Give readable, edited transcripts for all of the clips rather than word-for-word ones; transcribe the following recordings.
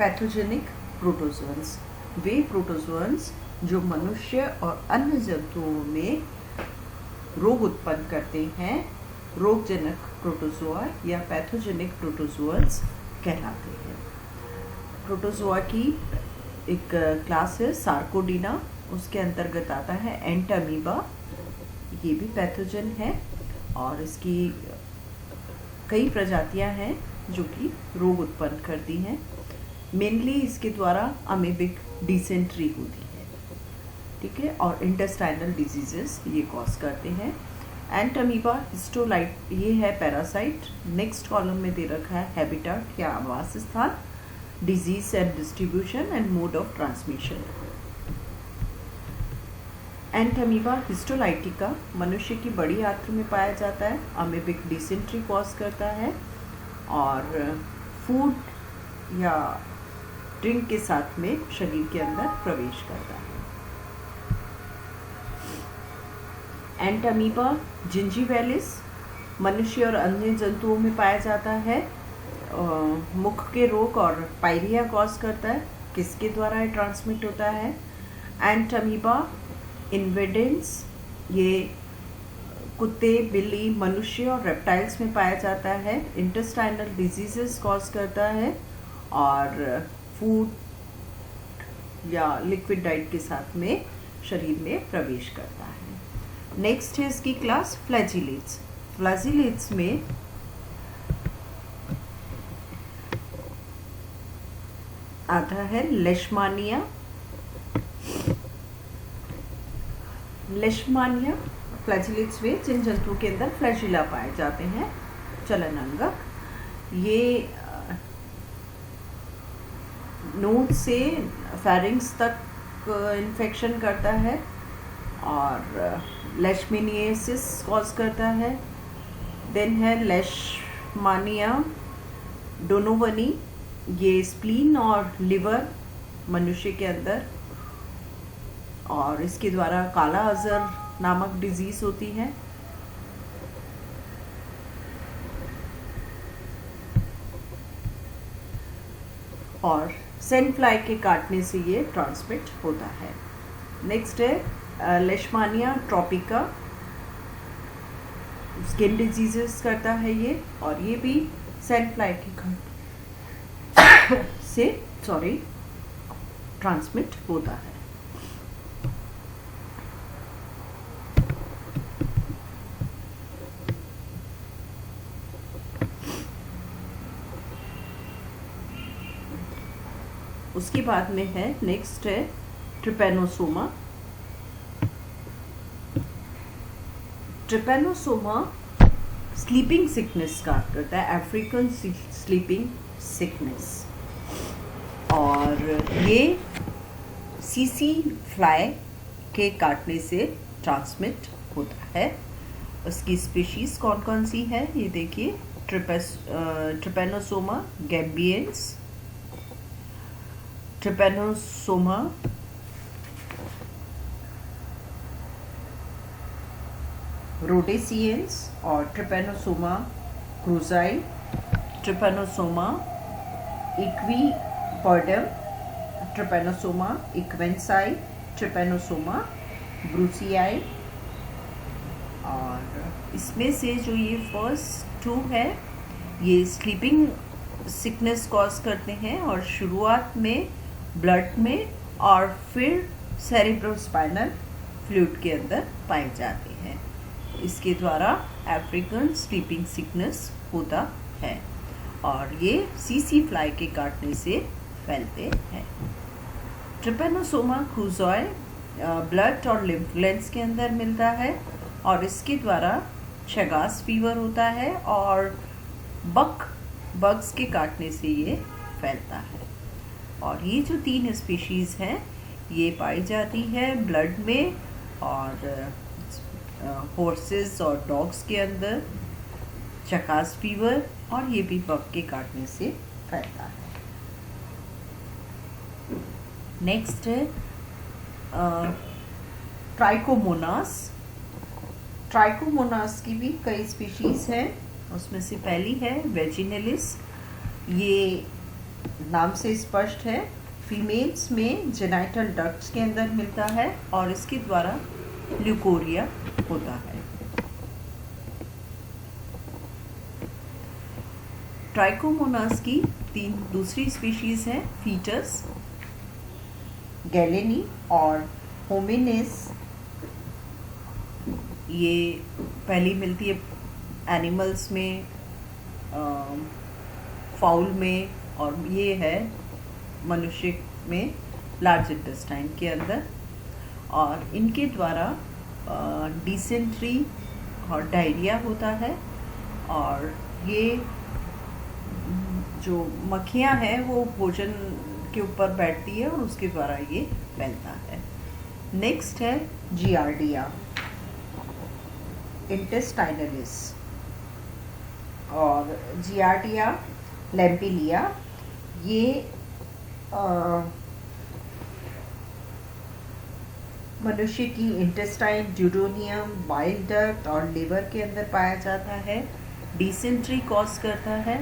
Pathogenic protozoans, वे protozoans जो मनुष्य और अन्य जंतुओं में रोग उत्पन्न करते हैं, रोगजनक प्रोटोजोआ या पैथोजेनिक प्रोटोजोअन्स कहलाते हैं। प्रोटोजोआ की एक क्लास है सार्कोडीना, उसके अंतर्गत आता है एंटामीबा, ये भी पैथोजन है और इसकी कई प्रजातियां हैं जो कि रोग उत्पन्न करती हैं। मेनली इसके द्वारा अमीबिक डिसेंट्री होती है, ठीक है, और इंटेस्टाइनल डिजीजेस ये कॉज करते हैं। एंटामीबा हिस्टोलाइट, ये है पैरासाइट। नेक्स्ट कॉलम में दे रखा है हैबिटाट या आवास स्थान, disease and distribution and mode of transmission. Entamoeba histolytica मनुष्य की बड़ी आंत्र में पाया जाता है, अमीबिक डिसेंट्री कॉज करता है और फूड या ड्रिंक के साथ में शरीर के अंदर प्रवेश करता है। एंटामीबा जिंजीवैलिस मनुष्य और अन्य जंतुओं में पाया जाता है, मुख के रोग और पायरिया कॉज करता है। किसके द्वारा ये ट्रांसमिट होता है? एंटामीबा इन्वेडेंस, ये कुत्ते, बिल्ली, मनुष्य और रेप्टाइल्स में पाया जाता है। इंटेस्टाइनल डिजीजेस कॉज करता है और फूड या लिक्विड डाइट के साथ में शरीर में प्रवेश करता है। नेक्स्ट है इसकी क्लास फ्लैजिलेट्स। फ्लैजिलेट्स में आता है लेशमानिया। लेशमानिया फ्लैजिलेट्स में जिन जंतुओं के अंदर फ्लैजिला पाए जाते हैं, चलन अंगक, ये नोज से फेरिंग्स तक इन्फेक्शन करता है और लेशमेनियासिस कॉज करता है। देन है लेशमानिया डोनोवनी, ये स्प्लीन और लिवर मनुष्य के अंदर, और इसके द्वारा काला अजर नामक डिजीज होती है। और सेंट फ्लाई के काटने से ये ट्रांसमिट होता है। नेक्स्ट है लेशमानिया ट्रॉपिका, स्किन डिजीजेस करता है ये, और ये भी सेंट फ्लाई के काटने से ट्रांसमिट होता है। उसके बाद में है नेक्स्ट है ट्रिपेनोसोमा। ट्रिपेनोसोमा स्लीपिंग सिकनेस का करता है, अफ्रीकन स्लीपिंग सिकनेस, और ये सीसी फ्लाई के काटने से ट्रांसमिट होता है। उसकी स्पीशीज कौन कौन सी है ये देखिए, ट्रिपेनोसोमा गैम्बियंस, ट्रिपेनोसोमा रोडेसियंस और ट्रिपेनोसोमा क्रूजाई, ट्रिपेनोसोमा इक्वीपॉइडम, ट्रिपेनोसोमा इक्वेंसाई, ट्रिपेनोसोमा ब्रूसियाई। और इसमें से जो ये फर्स्ट टू है ये स्लीपिंग सिकनेस कॉज करते हैं और शुरुआत में ब्लड में और फिर सेरेब्रोस्पाइनल फ्लूइड के अंदर पाए जाते हैं। इसके द्वारा अफ्रीकन स्लीपिंग सिकनेस होता है और ये सीसी फ्लाई के काटने से फैलते हैं। ट्रिपेनोसोमा क्रूज़ॉय ब्लड और लिम्फ ग्लैंड्स के अंदर मिलता है और इसके द्वारा शगास फीवर होता है और बग्स के काटने से ये फैलता है। और ये जो 3 स्पीशीज़ हैं ये पाई जाती है ब्लड में और हॉर्सेस और डॉग्स के अंदर, शगास फीवर, और ये भी बग के काटने से फैलता है। नेक्स्ट है ट्राइकोमोनास। ट्राइकोमोनास की भी कई स्पीशीज़ हैं, उसमें से पहली है वेजिनेलिस। ये नाम से स्पष्ट है, फीमेल्स में जेनाइटल डक्ट्स के अंदर मिलता है और इसके द्वारा ल्यूकोरिया होता है। ट्राइकोमोनास की दूसरी स्पीशीज है फीटस, गैलेनी और होमिनिस। ये पहली मिलती है एनिमल्स में, फाउल में, और ये है मनुष्य में लार्ज इंटेस्टाइन के अंदर। और इनके द्वारा डिसेंट्री और डायरिया होता है। और ये जो मक्खियाँ हैं वो भोजन के ऊपर बैठती है और उसके द्वारा ये फैलता है। नेक्स्ट है जियार्डिया इंटेस्टाइनलिस और जियार्डिया लैम्पिलिया। ये मनुष्य की इंटेस्टाइन, ड्यूडेनियम, बाइल डक्ट और लिवर के अंदर पाया जाता है। डिसेंट्री कॉज करता है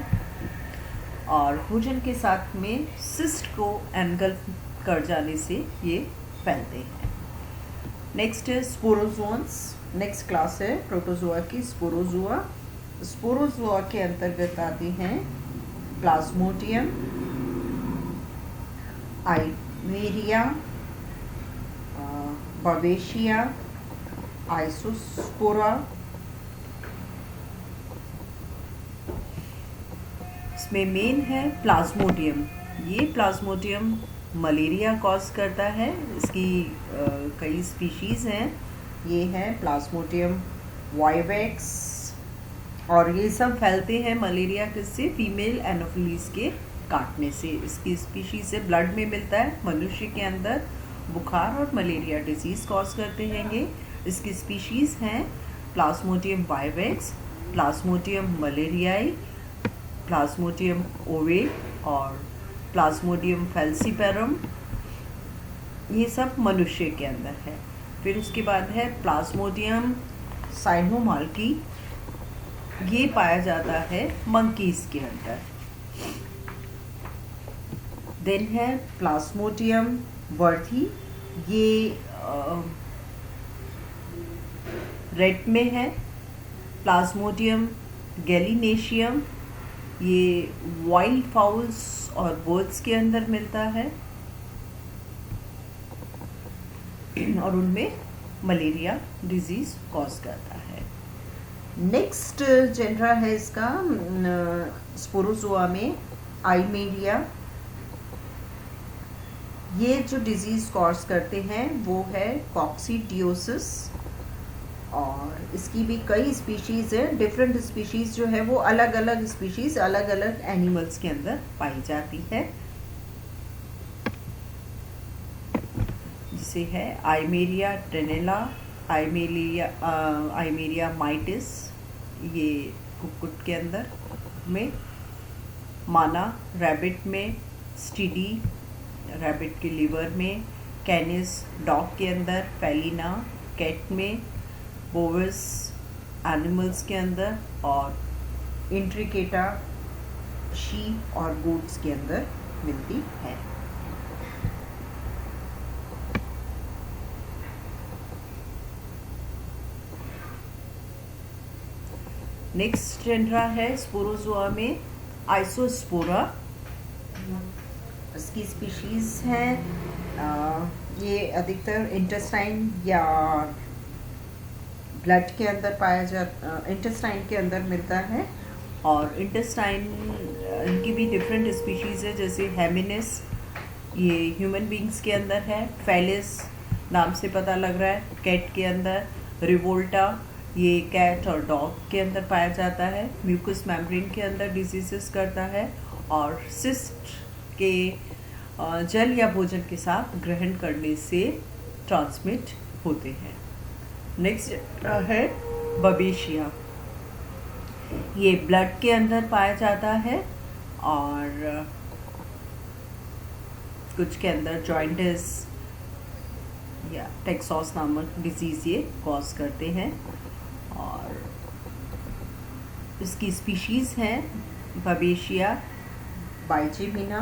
और भोजन के साथ में सिस्ट को एनगल्फ कर जाने से ये फैलते हैं। नेक्स्ट है स्पोरोजोन्स। नेक्स्ट क्लास है प्रोटोजोआ की स्पोरोजोआ। स्पोरोजोआ के अंतर्गत आते हैं प्लाज्मोडियम, आइमेरिया, बवेशिया, आइसोस्पोरा। इसमें मेन है प्लाज्मोडियम। ये प्लाज्मोडियम मलेरिया कॉज करता है। इसकी कई स्पीशीज़ हैं। ये है प्लाज्मोडियम वाइवेक्स और ये सब फैलते हैं मलेरिया किससे? फीमेल एनोफिलीज के काटने से। इसकी स्पीशीज से ब्लड में मिलता है। मनुष्य के अंदर बुखार और मलेरिया डिजीज़ कॉज करते हैं ये। इसकी स्पीशीज़ हैं प्लाज्मोडियम वाइवेक्स, प्लाज्मोडियम मलेरियाई, प्लाज्मोडियम ओवे और प्लाज्मोडियम फैल्सीपेरम। ये सब मनुष्य के अंदर है। फिर उसके बाद है प्लाज्मोडियम साइनोमार्की। ये पाया जाता है मंकीज के अंदर। देन है प्लाज्मोडियम वर्थी। ये रेड में है। प्लाज्मोडियम गैलिनेशियम, ये वाइल्ड फाउल्स और बर्ड्स के अंदर मिलता है और उनमें मलेरिया डिजीज कॉज करता है। नेक्स्ट जेनरा है इसका स्पोरोजोआ में आइमेरिया। ये जो डिजीज कॉज करते हैं वो है कॉक्सीडियोसिस और इसकी भी कई स्पीशीज़ है। डिफरेंट स्पीशीज़ जो है वो अलग अलग स्पीशीज़ अलग अलग एनिमल्स के अंदर पाई जाती है। जिसे है आइमेरिया टेनेला, आइमेरिया माइटिस, ये कुक्कुट के अंदर में, माना रैबिट में, स्टिडी रैबिट के लिवर में, कैनिस डॉग के अंदर, फेलिना कैट में, बोविस एनिमल्स के अंदर और इंट्रिकेटा शीप और गोट्स के अंदर मिलती है। नेक्स्ट जेनरा है स्पोरोजोआ में आइसोस्पोरा। इसकी स्पीशीज हैं ये अधिकतर इंटेस्टाइन या ब्लड के अंदर पाया जाता, इंटेस्टाइन के अंदर मिलता है। और इंटेस्टाइन की भी डिफरेंट स्पीशीज़ है, जैसे हेमिनिस, ये ह्यूमन बींग्स के अंदर है। फेलिस नाम से पता लग रहा है कैट के अंदर। रिवोल्टा ये कैट और डॉग के अंदर पाया जाता है। म्यूकस मेम्ब्रेन के अंदर डिजीजेस करता है और सिस्ट के जल या भोजन के साथ ग्रहण करने से ट्रांसमिट होते हैं। नेक्स्ट है बवेशिया। ये ब्लड के अंदर पाया जाता है और कुछ के अंदर जॉइंटिस या टेक्सोस नामक डिजीज़ ये कॉज करते हैं। और इसकी स्पीशीज़ हैं बवेशिया बाइजेमिना,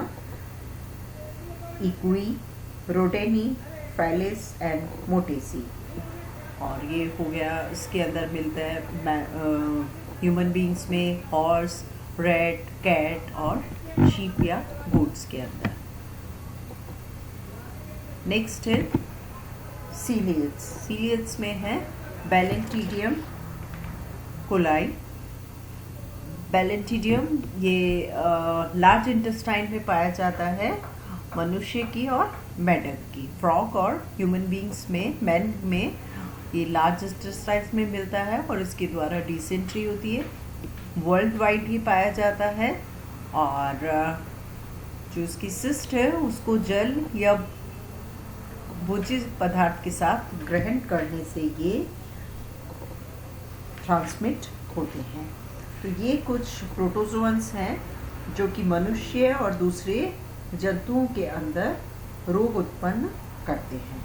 इक्वी, रोडेनी, फैलिस एंड मोटेसी। और ये हो गया, इसके अंदर मिलता है ह्यूमन बींग्स में हॉर्स, रैट, कैट और शीप या गोट्स के अंदर। नेक्स्ट है सीलियड्स। सीलियड्स में है बैलेंटिडियम कोलाई। बैलेंटिडियम ये लार्ज इंटेस्टाइन में पाया जाता है, मनुष्य की और मेढक की। फ्रॉग और ह्यूमन बींग्स में, मैन में ये लार्ज इंटेस्टाइन में मिलता है और इसके द्वारा डिसेंट्री होती है। वर्ल्ड वाइड ही पाया जाता है और जो इसकी सिस्ट है उसको जल या भोज्य पदार्थ के साथ ग्रहण करने से ये ट्रांसमिट होते हैं। तो ये कुछ प्रोटोजोअन्स हैं जो कि मनुष्य और दूसरे जंतुओं के अंदर रोग उत्पन्न करते हैं।